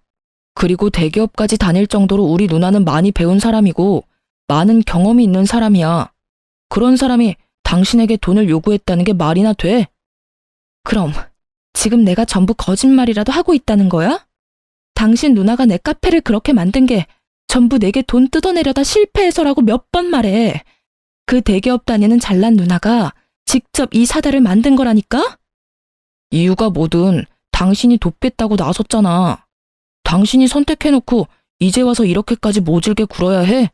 그리고 대기업까지 다닐 정도로 우리 누나는 많이 배운 사람이고 많은 경험이 있는 사람이야. 그런 사람이 당신에게 돈을 요구했다는 게 말이나 돼? 그럼 지금 내가 전부 거짓말이라도 하고 있다는 거야? 당신 누나가 내 카페를 그렇게 만든 게 전부 내게 돈 뜯어내려다 실패해서라고 몇 번 말해. 그 대기업 다니는 잘난 누나가 직접 이 사다를 만든 거라니까? 이유가 뭐든 당신이 돕겠다고 나섰잖아. 당신이 선택해놓고 이제 와서 이렇게까지 모질게 굴어야 해?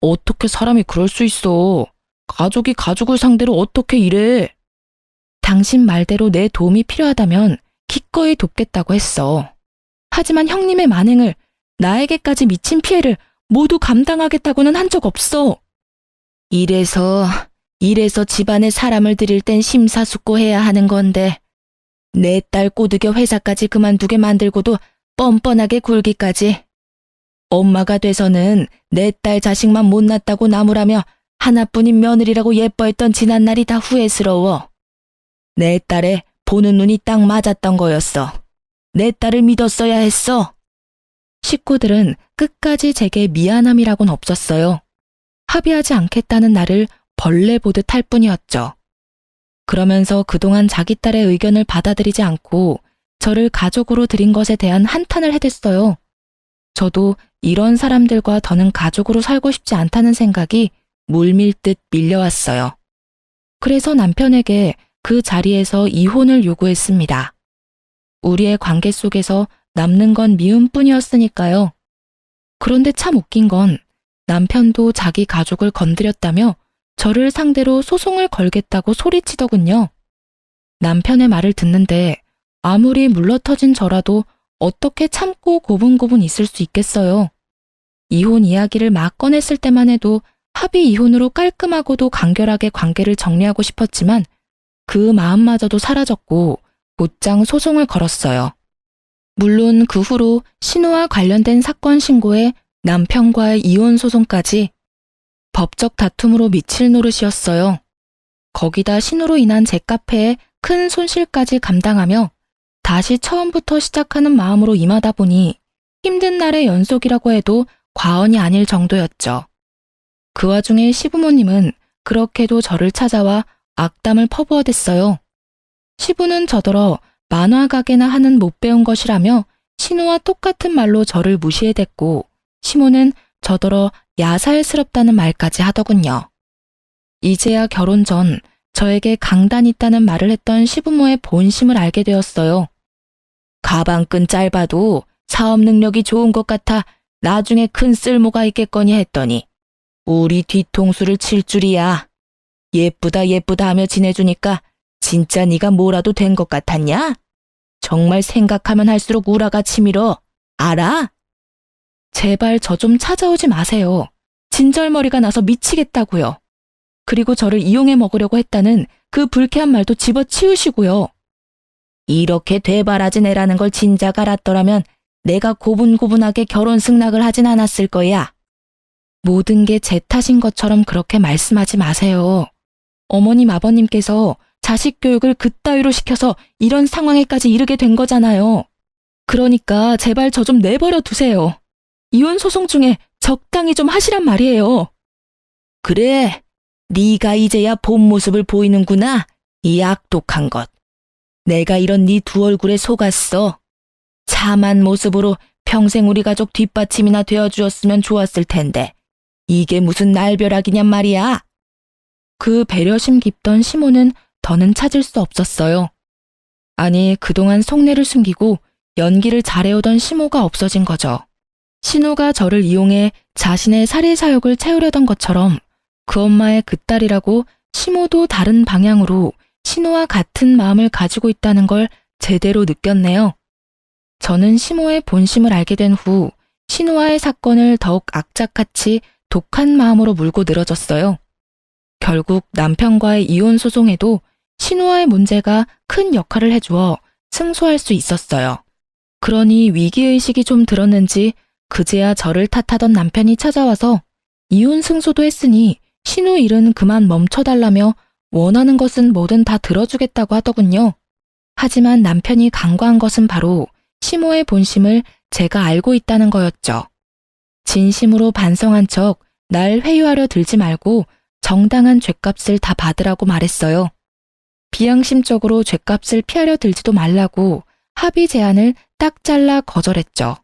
어떻게 사람이 그럴 수 있어. 가족이 가족을 상대로 어떻게 이래. 당신 말대로 내 도움이 필요하다면 기꺼이 돕겠다고 했어. 하지만 형님의 만행을, 나에게까지 미친 피해를 모두 감당하겠다고는 한 적 없어. 이래서 집안에 사람을 들일 땐 심사숙고해야 하는 건데 내 딸 꼬드겨 회사까지 그만두게 만들고도 뻔뻔하게 굴기까지. 엄마가 돼서는 내 딸 자식만 못났다고 나무라며 하나뿐인 며느리라고 예뻐했던 지난날이 다 후회스러워. 내 딸에 보는 눈이 딱 맞았던 거였어. 내 딸을 믿었어야 했어. 식구들은 끝까지 제게 미안함이라고는 없었어요. 합의하지 않겠다는 나를 벌레 보듯 할 뿐이었죠. 그러면서 그동안 자기 딸의 의견을 받아들이지 않고 저를 가족으로 들인 것에 대한 한탄을 해댔어요. 저도 이런 사람들과 더는 가족으로 살고 싶지 않다는 생각이 물밀듯 밀려왔어요. 그래서 남편에게 그 자리에서 이혼을 요구했습니다. 우리의 관계 속에서 남는 건 미움뿐이었으니까요. 그런데 참 웃긴 건 남편도 자기 가족을 건드렸다며 저를 상대로 소송을 걸겠다고 소리치더군요. 남편의 말을 듣는데 아무리 물러터진 저라도 어떻게 참고 고분고분 있을 수 있겠어요. 이혼 이야기를 막 꺼냈을 때만 해도 합의 이혼으로 깔끔하고도 간결하게 관계를 정리하고 싶었지만 그 마음마저도 사라졌고 곧장 소송을 걸었어요. 물론 그 후로 신우와 관련된 사건 신고에 남편과의 이혼 소송까지 법적 다툼으로 미칠 노릇이었어요. 거기다 신우로 인한 제 카페에 큰 손실까지 감당하며 다시 처음부터 시작하는 마음으로 임하다 보니 힘든 날의 연속이라고 해도 과언이 아닐 정도였죠. 그 와중에 시부모님은 그렇게도 저를 찾아와 악담을 퍼부어댔어요. 시부는 저더러 만화 가게나 하는 못 배운 것이라며 신우와 똑같은 말로 저를 무시해댔고 시모는 저더러 야살스럽다는 말까지 하더군요. 이제야 결혼 전 저에게 강단 있다는 말을 했던 시부모의 본심을 알게 되었어요. 가방끈 짧아도 사업 능력이 좋은 것 같아 나중에 큰 쓸모가 있겠거니 했더니 우리 뒤통수를 칠 줄이야. 예쁘다 예쁘다 하며 지내주니까 진짜 네가 뭐라도 된 것 같았냐? 정말 생각하면 할수록 우라가 치밀어. 알아? 제발 저 좀 찾아오지 마세요. 진절머리가 나서 미치겠다고요. 그리고 저를 이용해 먹으려고 했다는 그 불쾌한 말도 집어치우시고요. 이렇게 되바라진 애라는 걸 진작 알았더라면 내가 고분고분하게 결혼 승낙을 하진 않았을 거야. 모든 게 제 탓인 것처럼 그렇게 말씀하지 마세요. 어머님, 아버님께서 자식 교육을 그따위로 시켜서 이런 상황에까지 이르게 된 거잖아요. 그러니까 제발 저 좀 내버려 두세요. 이혼 소송 중에 적당히 좀 하시란 말이에요. 그래, 네가 이제야 본 모습을 보이는구나. 이 악독한 것. 내가 이런 네 두 얼굴에 속았어. 참한 모습으로 평생 우리 가족 뒷받침이나 되어주었으면 좋았을 텐데 이게 무슨 날벼락이냔 말이야. 그 배려심 깊던 시모는 더는 찾을 수 없었어요. 아니, 그동안 속내를 숨기고 연기를 잘해오던 시모가 없어진 거죠. 신우가 저를 이용해 자신의 살해 사욕을 채우려던 것처럼 그 엄마의 그 딸이라고 시모도 다른 방향으로 신우와 같은 마음을 가지고 있다는 걸 제대로 느꼈네요. 저는 시모의 본심을 알게 된 후 신우와의 사건을 더욱 악착같이 독한 마음으로 물고 늘어졌어요. 결국 남편과의 이혼 소송에도 신우와의 문제가 큰 역할을 해주어 승소할 수 있었어요. 그러니 위기의식이 좀 들었는지 그제야 저를 탓하던 남편이 찾아와서 이혼 승소도 했으니 신우 일은 그만 멈춰달라며 원하는 것은 뭐든 다 들어주겠다고 하더군요. 하지만 남편이 간과한 것은 바로 시모의 본심을 제가 알고 있다는 거였죠. 진심으로 반성한 척 날 회유하려 들지 말고 정당한 죗값을 다 받으라고 말했어요. 비양심적으로 죗값을 피하려 들지도 말라고 합의 제안을 딱 잘라 거절했죠.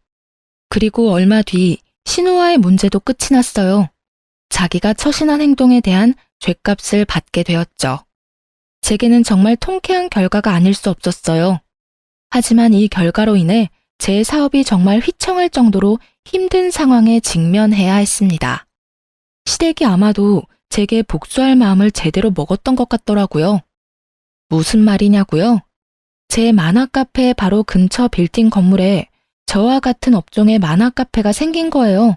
그리고 얼마 뒤 신우와의 문제도 끝이 났어요. 자기가 처신한 행동에 대한 죗값을 받게 되었죠. 제게는 정말 통쾌한 결과가 아닐 수 없었어요. 하지만 이 결과로 인해 제 사업이 정말 휘청할 정도로 힘든 상황에 직면해야 했습니다. 시댁이 아마도 제게 복수할 마음을 제대로 먹었던 것 같더라고요. 무슨 말이냐고요? 제 만화 카페 바로 근처 빌딩 건물에 저와 같은 업종의 만화 카페가 생긴 거예요.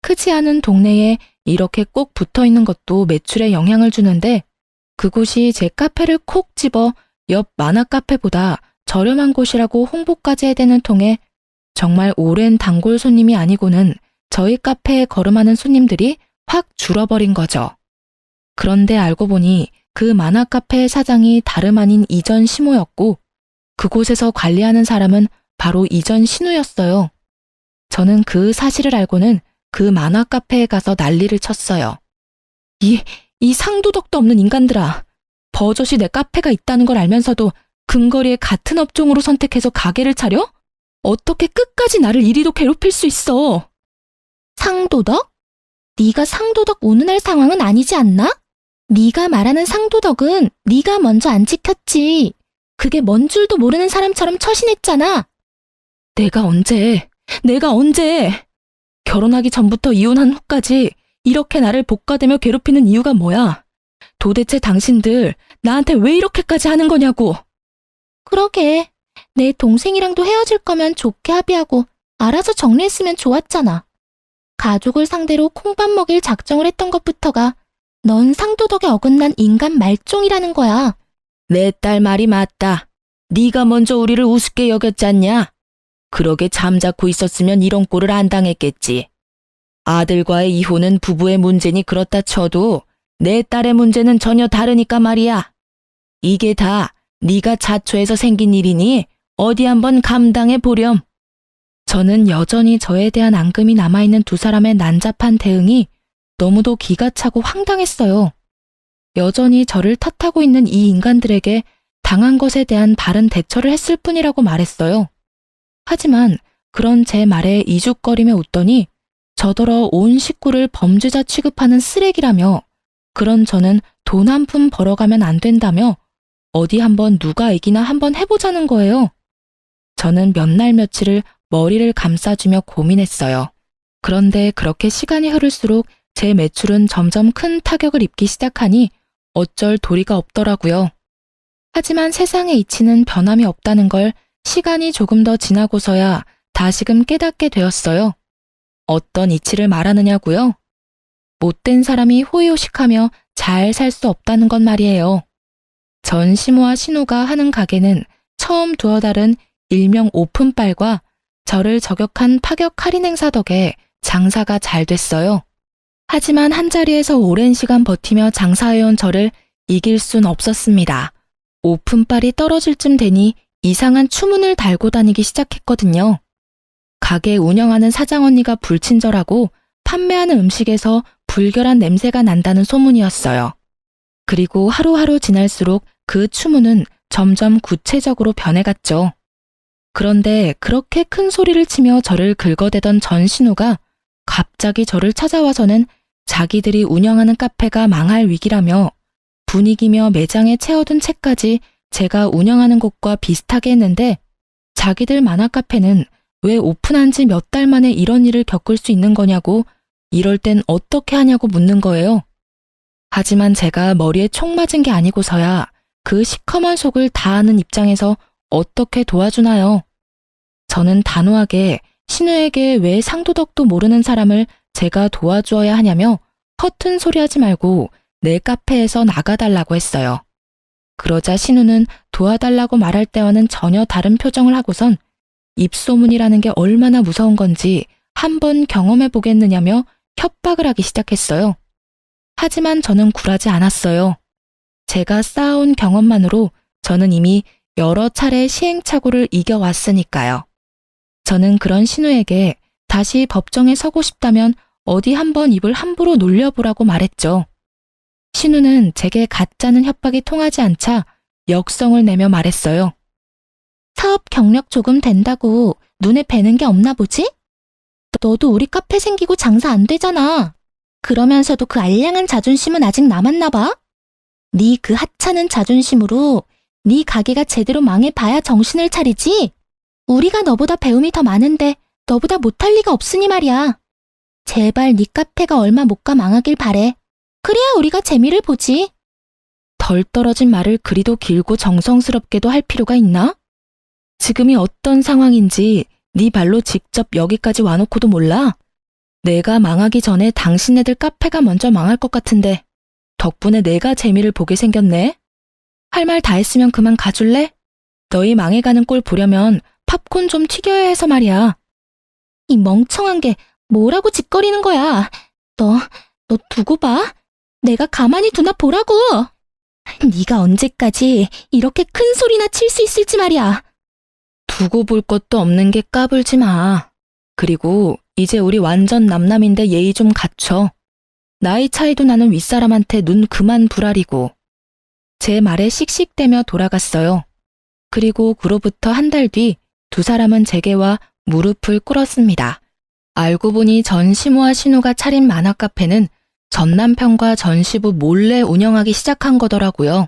크지 않은 동네에 이렇게 꼭 붙어 있는 것도 매출에 영향을 주는데 그곳이 제 카페를 콕 집어 옆 만화 카페보다 저렴한 곳이라고 홍보까지 해대는 통에 정말 오랜 단골 손님이 아니고는 저희 카페에 걸음하는 손님들이 확 줄어버린 거죠. 그런데 알고 보니 그 만화 카페의 사장이 다름 아닌 이전 시모였고 그곳에서 관리하는 사람은 바로 이전 신우였어요. 저는 그 사실을 알고는 그 만화 카페에 가서 난리를 쳤어요. 이 상도덕도 없는 인간들아. 버젓이 내 카페가 있다는 걸 알면서도 근거리에 같은 업종으로 선택해서 가게를 차려? 어떻게 끝까지 나를 이리도 괴롭힐 수 있어? 상도덕? 네가 상도덕 운운할 상황은 아니지 않나? 네가 말하는 상도덕은 네가 먼저 안 지켰지. 그게 뭔 줄도 모르는 사람처럼 처신했잖아. 내가 언제? 결혼하기 전부터 이혼한 후까지 이렇게 나를 복가대며 괴롭히는 이유가 뭐야? 도대체 당신들 나한테 왜 이렇게까지 하는 거냐고. 그러게. 내 동생이랑도 헤어질 거면 좋게 합의하고 알아서 정리했으면 좋았잖아. 가족을 상대로 콩밥 먹일 작정을 했던 것부터가 넌 상도덕에 어긋난 인간 말종이라는 거야. 내 딸 말이 맞다. 네가 먼저 우리를 우습게 여겼잖냐? 그러게 잠자코 있었으면 이런 꼴을 안 당했겠지. 아들과의 이혼은 부부의 문제니 그렇다 쳐도 내 딸의 문제는 전혀 다르니까 말이야. 이게 다 네가 자초해서 생긴 일이니 어디 한번 감당해 보렴. 저는 여전히 저에 대한 앙금이 남아있는 두 사람의 난잡한 대응이 너무도 기가 차고 황당했어요. 여전히 저를 탓하고 있는 이 인간들에게 당한 것에 대한 바른 대처를 했을 뿐이라고 말했어요. 하지만 그런 제 말에 이죽거리며 웃더니 저더러 온 식구를 범죄자 취급하는 쓰레기라며 그런 저는 돈 한 푼 벌어가면 안 된다며 어디 한번 누가 이기나 한번 해보자는 거예요. 저는 몇 날 며칠을 머리를 감싸주며 고민했어요. 그런데 그렇게 시간이 흐를수록 제 매출은 점점 큰 타격을 입기 시작하니 어쩔 도리가 없더라고요. 하지만 세상의 이치는 변함이 없다는 걸 시간이 조금 더 지나고서야 다시금 깨닫게 되었어요. 어떤 이치를 말하느냐고요? 못된 사람이 호의호식하며 잘 살 수 없다는 건 말이에요. 전시모와 신우가 하는 가게는 처음 두어 달은 일명 오픈빨과 저를 저격한 파격 할인 행사 덕에 장사가 잘 됐어요. 하지만 한자리에서 오랜 시간 버티며 장사해온 저를 이길 순 없었습니다. 오픈빨이 떨어질 쯤 되니 이상한 추문을 달고 다니기 시작했거든요. 가게 운영하는 사장 언니가 불친절하고 판매하는 음식에서 불결한 냄새가 난다는 소문이었어요. 그리고 하루하루 지날수록 그 추문은 점점 구체적으로 변해갔죠. 그런데 그렇게 큰 소리를 치며 저를 긁어대던 전신우가 갑자기 저를 찾아와서는 자기들이 운영하는 카페가 망할 위기라며 분위기며 매장에 채워둔 책까지 제가 운영하는 곳과 비슷하게 했는데 자기들 만화 카페는 왜 오픈한 지 몇 달 만에 이런 일을 겪을 수 있는 거냐고 이럴 땐 어떻게 하냐고 묻는 거예요. 하지만 제가 머리에 총 맞은 게 아니고서야 그 시커먼 속을 다 아는 입장에서 어떻게 도와주나요? 저는 단호하게 신우에게 왜 상도덕도 모르는 사람을 제가 도와주어야 하냐며 허튼 소리 하지 말고 내 카페에서 나가달라고 했어요. 그러자 신우는 도와달라고 말할 때와는 전혀 다른 표정을 하고선 입소문이라는 게 얼마나 무서운 건지 한번 경험해 보겠느냐며 협박을 하기 시작했어요. 하지만 저는 굴하지 않았어요. 제가 쌓아온 경험만으로 저는 이미 여러 차례 시행착오를 이겨왔으니까요. 저는 그런 신우에게 다시 법정에 서고 싶다면 어디 한번 입을 함부로 놀려보라고 말했죠. 신우는 제게 가짜는 협박이 통하지 않자 역성을 내며 말했어요. 사업 경력 조금 된다고 눈에 뵈는 게 없나 보지? 너도 우리 카페 생기고 장사 안 되잖아. 그러면서도 그 알량한 자존심은 아직 남았나 봐? 네 그 하찮은 자존심으로 네 가게가 제대로 망해봐야 정신을 차리지? 우리가 너보다 배움이 더 많은데 너보다 못할 리가 없으니 말이야. 제발 네 카페가 얼마 못 가 망하길 바래. 그래야 우리가 재미를 보지. 덜 떨어진 말을 그리도 길고 정성스럽게도 할 필요가 있나? 지금이 어떤 상황인지 네 발로 직접 여기까지 와놓고도 몰라? 내가 망하기 전에 당신네들 카페가 먼저 망할 것 같은데 덕분에 내가 재미를 보게 생겼네? 할 말 다 했으면 그만 가줄래? 너희 망해가는 꼴 보려면 팝콘 좀 튀겨야 해서 말이야. 이 멍청한 게 뭐라고 짓거리는 거야. 너 두고 봐. 내가 가만히 두나 보라고. 네가 언제까지 이렇게 큰 소리나 칠 수 있을지 말이야. 두고 볼 것도 없는 게 까불지 마. 그리고 이제 우리 완전 남남인데 예의 좀 갖춰. 나이 차이도 나는 윗사람한테 눈 그만 부라리고. 제 말에 씩씩대며 돌아갔어요. 그리고 그로부터 한 달 뒤 두 사람은 제게와 무릎을 꿇었습니다. 알고 보니 전시모와 신우가 차린 만화 카페는 전 남편과 전시부 몰래 운영하기 시작한 거더라고요.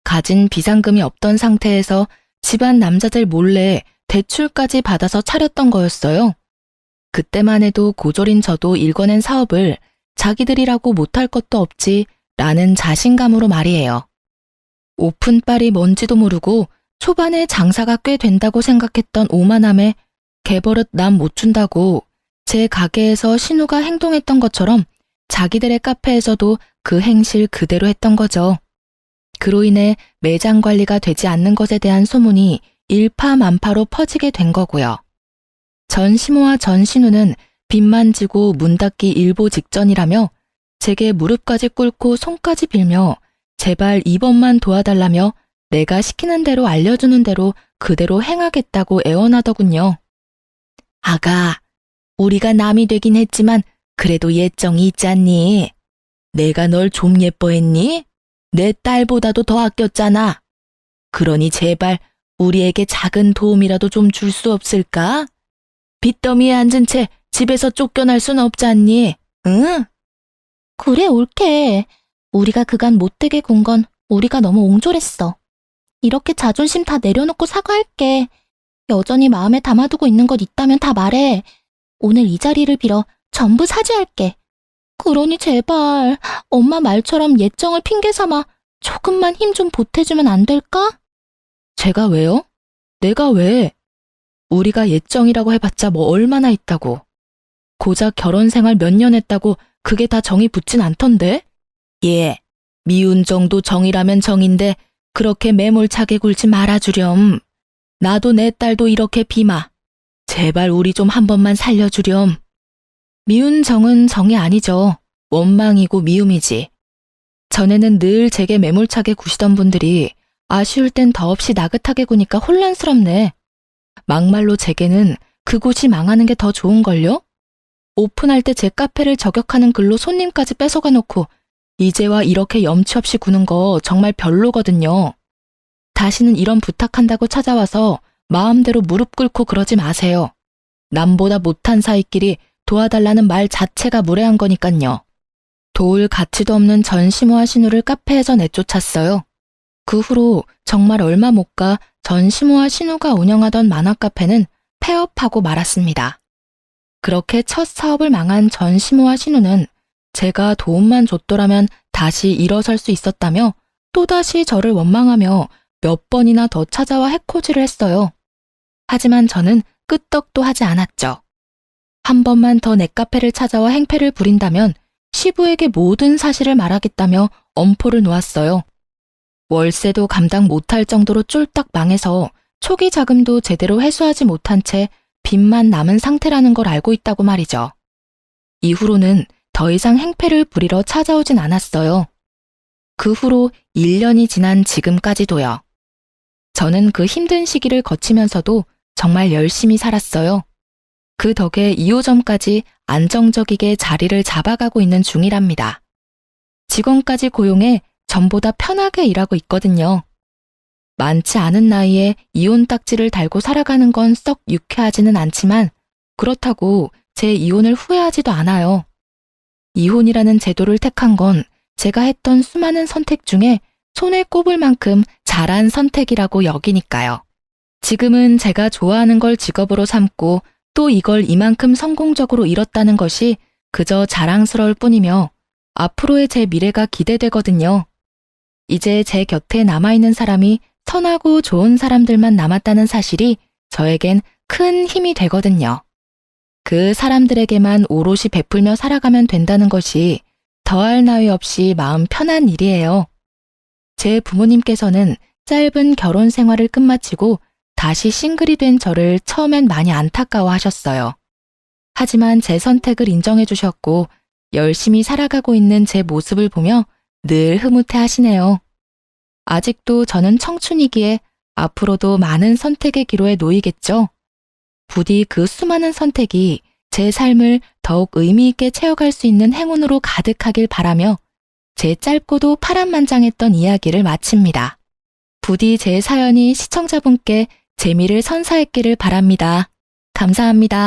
가진 비상금이 없던 상태에서 집안 남자들 몰래 대출까지 받아서 차렸던 거였어요. 그때만 해도 고졸인 저도 일궈낸 사업을 자기들이라고 못할 것도 없지 라는 자신감으로 말이에요. 오픈빨이 뭔지도 모르고 초반에 장사가 꽤 된다고 생각했던 오만함에 개버릇 남 못 준다고 제 가게에서 신우가 행동했던 것처럼 자기들의 카페에서도 그 행실 그대로 했던 거죠. 그로 인해 매장 관리가 되지 않는 것에 대한 소문이 일파만파로 퍼지게 된 거고요. 전시모와 전신우는 빚만 지고 문 닫기 일보 직전이라며 제게 무릎까지 꿇고 손까지 빌며 제발 이번만 도와달라며 내가 시키는 대로 알려주는 대로 그대로 행하겠다고 애원하더군요. 아가, 우리가 남이 되긴 했지만 그래도 예정이 있잖니. 내가 널 좀 예뻐했니? 내 딸보다도 더 아꼈잖아. 그러니 제발 우리에게 작은 도움이라도 좀 줄 수 없을까? 빚더미에 앉은 채 집에서 쫓겨날 순 없잖니, 응? 그래, 옳게. 우리가 그간 못되게 군 건 우리가 너무 옹졸했어. 이렇게 자존심 다 내려놓고 사과할게. 여전히 마음에 담아두고 있는 것 있다면 다 말해. 오늘 이 자리를 빌어 전부 사죄할게. 그러니 제발 엄마 말처럼 예정을 핑계 삼아 조금만 힘 좀 보태주면 안 될까? 제가 왜요? 내가 왜? 우리가 예정이라고 해봤자 뭐 얼마나 있다고. 고작 결혼 생활 몇 년 했다고 그게 다 정이 붙진 않던데? 예, 미운 정도 정이라면 정인데 그렇게 매몰차게 굴지 말아주렴. 나도 내 딸도 이렇게 비마. 제발 우리 좀 한 번만 살려주렴. 미운 정은 정이 아니죠. 원망이고 미움이지. 전에는 늘 제게 매몰차게 구시던 분들이 아쉬울 땐 더없이 나긋하게 구니까 혼란스럽네. 막말로 제게는 그곳이 망하는 게 더 좋은걸요? 오픈할 때 제 카페를 저격하는 글로 손님까지 뺏어가 놓고 이제와 이렇게 염치 없이 구는 거 정말 별로거든요. 다시는 이런 부탁한다고 찾아와서 마음대로 무릎 꿇고 그러지 마세요. 남보다 못한 사이끼리 도와달라는 말 자체가 무례한 거니깐요. 도울 가치도 없는 전시모아 신우를 카페에서 내쫓았어요. 그 후로 정말 얼마 못 가 전시모아 신우가 운영하던 만화 카페는 폐업하고 말았습니다. 그렇게 첫 사업을 망한 전시모아 신우는 제가 도움만 줬더라면 다시 일어설 수 있었다며 또다시 저를 원망하며 몇 번이나 더 찾아와 해코지를 했어요. 하지만 저는 끄떡도 하지 않았죠. 한 번만 더 내 카페를 찾아와 행패를 부린다면 시부에게 모든 사실을 말하겠다며 엄포를 놓았어요. 월세도 감당 못할 정도로 쫄딱 망해서 초기 자금도 제대로 회수하지 못한 채 빚만 남은 상태라는 걸 알고 있다고 말이죠. 이후로는 더 이상 행패를 부리러 찾아오진 않았어요. 그 후로 1년이 지난 지금까지도요. 저는 그 힘든 시기를 거치면서도 정말 열심히 살았어요. 그 덕에 2호점까지 안정적이게 자리를 잡아가고 있는 중이랍니다. 직원까지 고용해 전보다 편하게 일하고 있거든요. 많지 않은 나이에 이혼 딱지를 달고 살아가는 건 썩 유쾌하지는 않지만 그렇다고 제 이혼을 후회하지도 않아요. 이혼이라는 제도를 택한 건 제가 했던 수많은 선택 중에 손에 꼽을 만큼 잘한 선택이라고 여기니까요. 지금은 제가 좋아하는 걸 직업으로 삼고 또 이걸 이만큼 성공적으로 이뤘다는 것이 그저 자랑스러울 뿐이며 앞으로의 제 미래가 기대되거든요. 이제 제 곁에 남아있는 사람이 선하고 좋은 사람들만 남았다는 사실이 저에겐 큰 힘이 되거든요. 그 사람들에게만 오롯이 베풀며 살아가면 된다는 것이 더할 나위 없이 마음 편한 일이에요. 제 부모님께서는 짧은 결혼 생활을 끝마치고 다시 싱글이 된 저를 처음엔 많이 안타까워하셨어요. 하지만 제 선택을 인정해 주셨고 열심히 살아가고 있는 제 모습을 보며 늘 흐뭇해 하시네요. 아직도 저는 청춘이기에 앞으로도 많은 선택의 기로에 놓이겠죠. 부디 그 수많은 선택이 제 삶을 더욱 의미 있게 채워갈 수 있는 행운으로 가득하길 바라며 제 짧고도 파란만장했던 이야기를 마칩니다. 부디 제 사연이 시청자분께 재미를 선사했기를 바랍니다. 감사합니다.